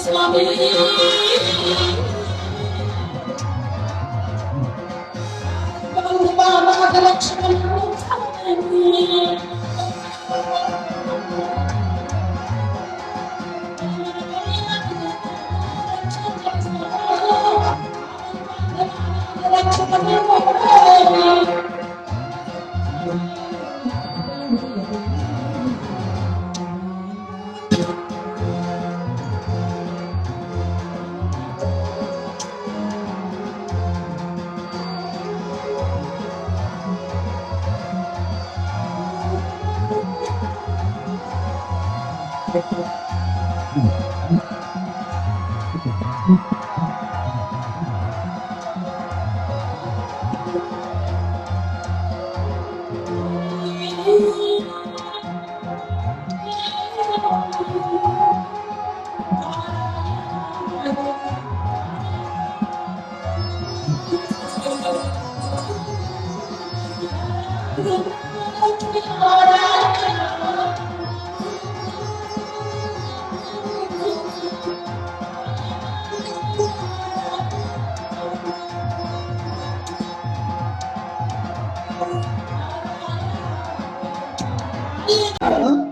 స్వామి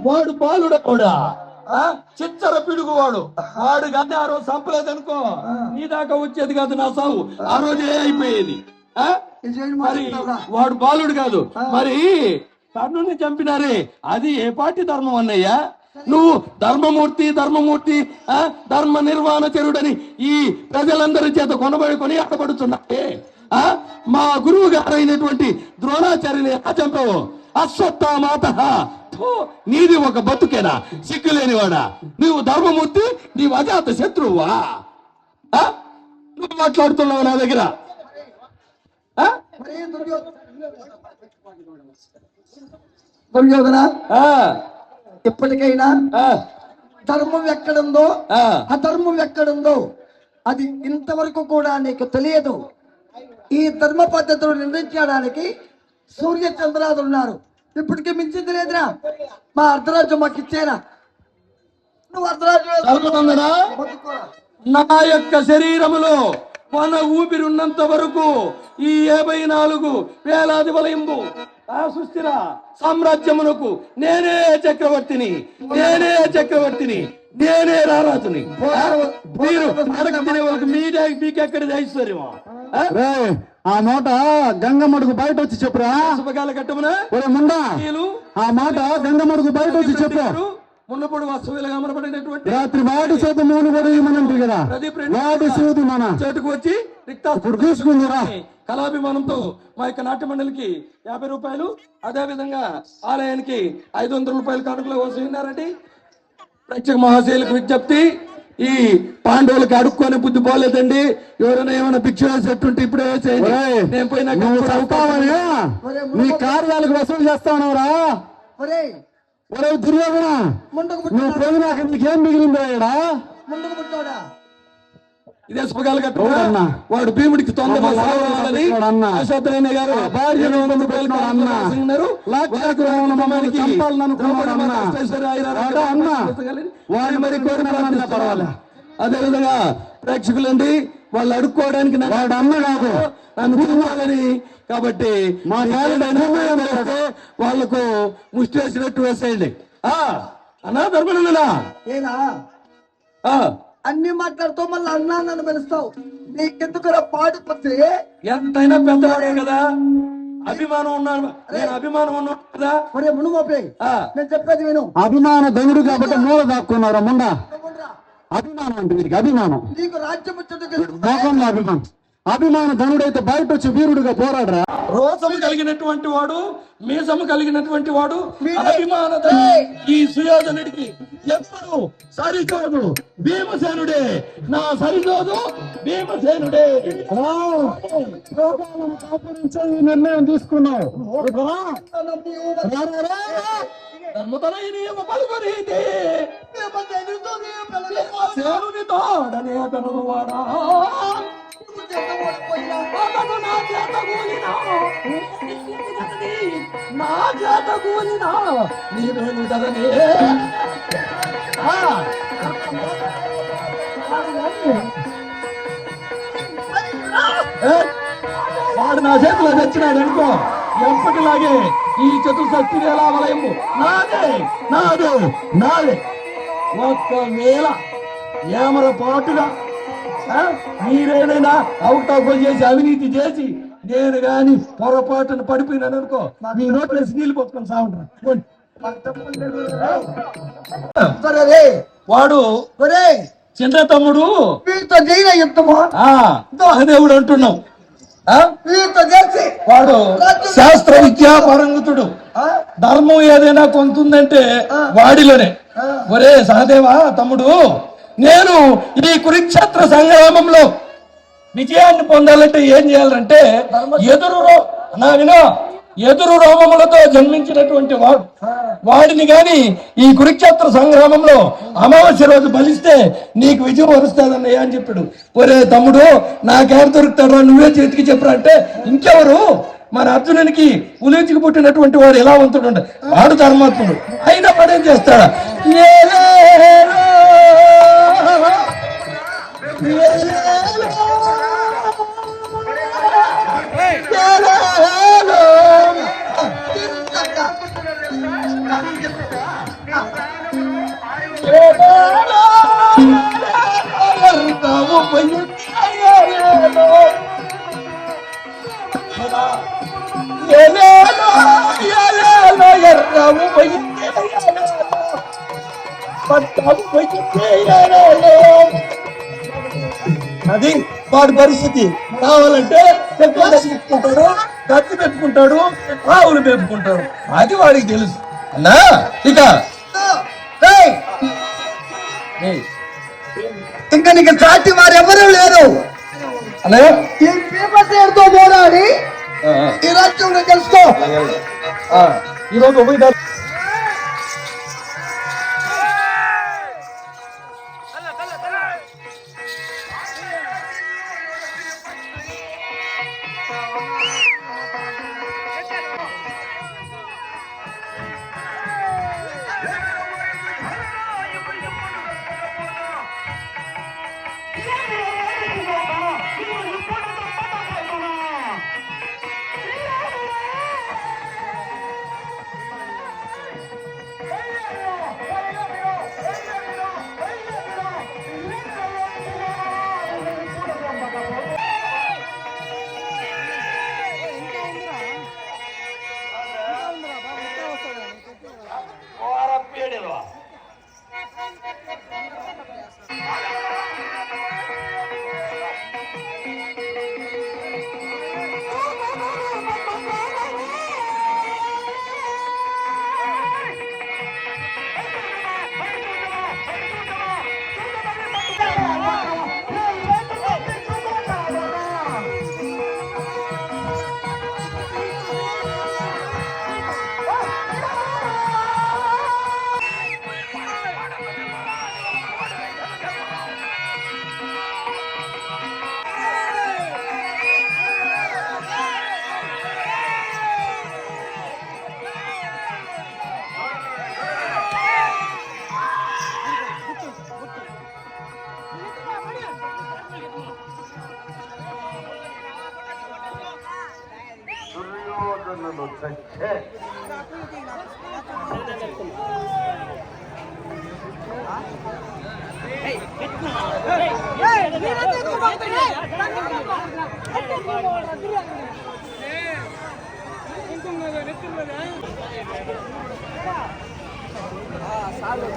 వాడు బాలుడ కూడా చిచ్చర పిడుగువాడు వాడు కానీ ఆ రోజు చంపలేదనుకో నీ దాకా వచ్చేది కాదు నా సాగు ఆ రోజే అయిపోయేది. మరి వాడు బాలుడు కాదు, మరి కర్ణుని చంపినారే అది ఏ పార్టీ ధర్మం అన్నయ్యా? నువ్వు ధర్మమూర్తి ధర్మమూర్తి ధర్మ నిర్వహణ చరుడని ఈ ప్రజలందరి చేత కొనబడుకొని అడబడుతున్నాడే. మా గురువు గారైనటువంటి ద్రోణాచార్యుని ఎలా చంపావు? అశ్వత్థామాత నీది ఒక బతుకేనా? సిగ్గులేనివాడా నువ్వు? ధర్మమూర్తి నీవు అజాత శత్రువా? నువ్వు మాట్లాడుతున్నావు నా దగ్గర? దుర్యోధన, ఎప్పటికైనా ధర్మం ఎక్కడుందో అధర్మం ఎక్కడుందో అది ఇంతవరకు కూడా నీకు తెలియదు. ఈ ధర్మ పద్ధతులు నిర్ణయించడానికి సూర్య చంద్రాలు ఉన్నారు. ఇప్పటికీ మించింది లేదురా. మా అర్ధరాజ్యం మాకు ఇచ్చేరా. నువ్వు అర్ధరాజ్యం నా యొక్క శరీరములో మన ఊపిరున్నంత వరకు ఈ 54 వేలాది వలయంబు సుస్థిర సామ్రాజ్యమునకు నేనే చక్రవర్తిని, నేనే చక్రవర్తిని, నేనే రారాజుని. మీరు తినే వాళ్ళకి మీకెక్కడిది ఐశ్వర్యమా? ఆ మాట గంగమ్మడుగు బయట వచ్చి చెప్పురా. శుభకాల కట్టమునా ముందా ఆ మాట గంగమ్మడుగు బయట వచ్చి చెప్పు. మున్నప్పుడు వస్తువులుగా మనపడినటువంటి రాత్రి వాడి చేతి మూనుబడి మనంటారు కదా, వాడి చేతి మన చేతికి వచ్చి ఇప్పుడు తీసుకుందిరా. కళాభిమానంతో మా యొక్క నాట్య మండలికి 50 రూపాయలు, అదే విధంగా ఆలయానికి 500 రూపాయలు కానుకలు వసూలినారండి. ప్రేక్షక మహాశయులకు విజ్ఞప్తి, ఈ పాండవులకు అడుక్కొని బుద్ధి పోలేదండి. ఎవరైనా ఏమైనా భిక్ష వేసేట్టుంటే ఇప్పుడే వేసేయండి. నేను పోయినా నీ కార్యాలకు వసూలు చేస్తావురా. ఒరే దుర్యోధన, నువ్వు పోయినాక నీకేం మిగిలిందా? ముందుకు పుట్టాడా ఇదే సుఖాలు ఎవరన్నా? వాడు భీముడికి తొందరగా అమ్మ, సావాలని అన్న. అశ్వత్థామ గారు భార్యను అన్న ఉన్నారు. లక్షకులను మమ్మల్ని చంపాలనుకున్నాడు అన్న. వాడా అన్న? వాడిని మరి కోరిన పర్వాలే. అదేవిధంగా ప్రేక్షకులండి వాళ్ళు అడుక్కోవడానికి వాడు అన్న కాదు నన్ను చూడాలని కాబట్టి మా వేస్తే వాళ్లకు ముష్టి వేసినట్టు వేసేయండి. అన్నా ధర్మనందనా ఏనా అన్ని మాట్లాడుతూ మళ్ళీ అన్నా నన్ను పిలుస్తావు. నీకెందుకు పాడిపోతే ఎంతైనా పెద్దవాడే కదా, అభిమానం ఉన్నాడు. నేను అభిమానం ఉన్నాడు కదా. ఒరే మునుమోపే నేను చెప్పేది విను. అభిమాన ధనుడు కాబట్టి మూల దాక్కున్నారు ముండ. అభిమానం అంటే వీరికి అభిమానం. నీకు రాజ్యం లోకంలో అభిమానం. అభిమాన ధనుడైతే బయట వచ్చి వీరుడుగా పోరాడరా. రోసము కలిగినటువంటి వాడు, మీసము కలిగినటువంటి వాడు అభిమాన ఈ సుయోధనుడికి ఎప్పుడు సరిచోదు భీమసేనుడే. నా సరిచోదు భీమసేనుడే. నిర్ణయం తీసుకున్నావు. ధర్మతనైన పలుకరీతి సేనుని తోడనే తనువాడా నా చేత కూలినా నీవేను తగని. వాడు నా చేతిలో తెచ్చినాడు అనుకో, ఎప్పటిలాగే ఈ చతుర్శక్తి వేలావలయము నాదే నాదే నాదే. ఒక్కవేళ ఏమర పాటుగా మీరేదైనా అవుట్ ఆఫ్ చేసి అవినీతి చేసి నేను గాని పొరపాటును పడిపోయినాను అనుకో, మీ నోట్లో నీళ్ళు పట్టుకొని సాగుంటారు. వాడు చిన్న తమ్ముడు దేవుడు అంటున్నావు. వాడు శాస్త్ర విద్యా పరంగుతుడు. ధర్మం ఏదైనా కొంతుందంటే వాడిలోనే. ఒరే సహదేవా తమ్ముడు, నేను ఈ కురుక్షేత్ర సంగ్రామంలో విజయాన్ని పొందాలంటే ఏం చేయాలంటే ఎదురు రోమములతో జన్మించినటువంటి వాడిని గాని ఈ కురుక్షేత్ర సంగ్రామంలో అమావాస్య రోజు బలిస్తే నీకు విజయం వరుస్తుందన్నయ్య అని చెప్పాడు. ఒరే తమ్ముడు, నాకెవరు దొరుకుతాడో నువ్వే చేతికి చెప్పరా అంటే, ఇంకెవరు మన అర్జునునికి ఉలించుకు పుట్టినటువంటి వాడు ఎలా ఉంటుడు, వాడు ధర్మాత్ముడు. అయినా వాడేం చేస్తాడా, అది వాడి పరిస్థితి. కావాలంటే పెట్టుకుంటాడు, కత్తి పెట్టుకుంటాడు, ఆవులు పెట్టుకుంటాడు. అది వాడికి తెలుసు అన్నా. ఇక ఇంకా నీకు సాటి వారు ఎవరూ లేరు అన్నయ్య. భీమసేనుతో పోరాడి ఈ రాజ్యంలో గెలుచుకో. ఈరోజు ఉభయ ನಾನು ಸಚ್ಚೆ ಸಾಲು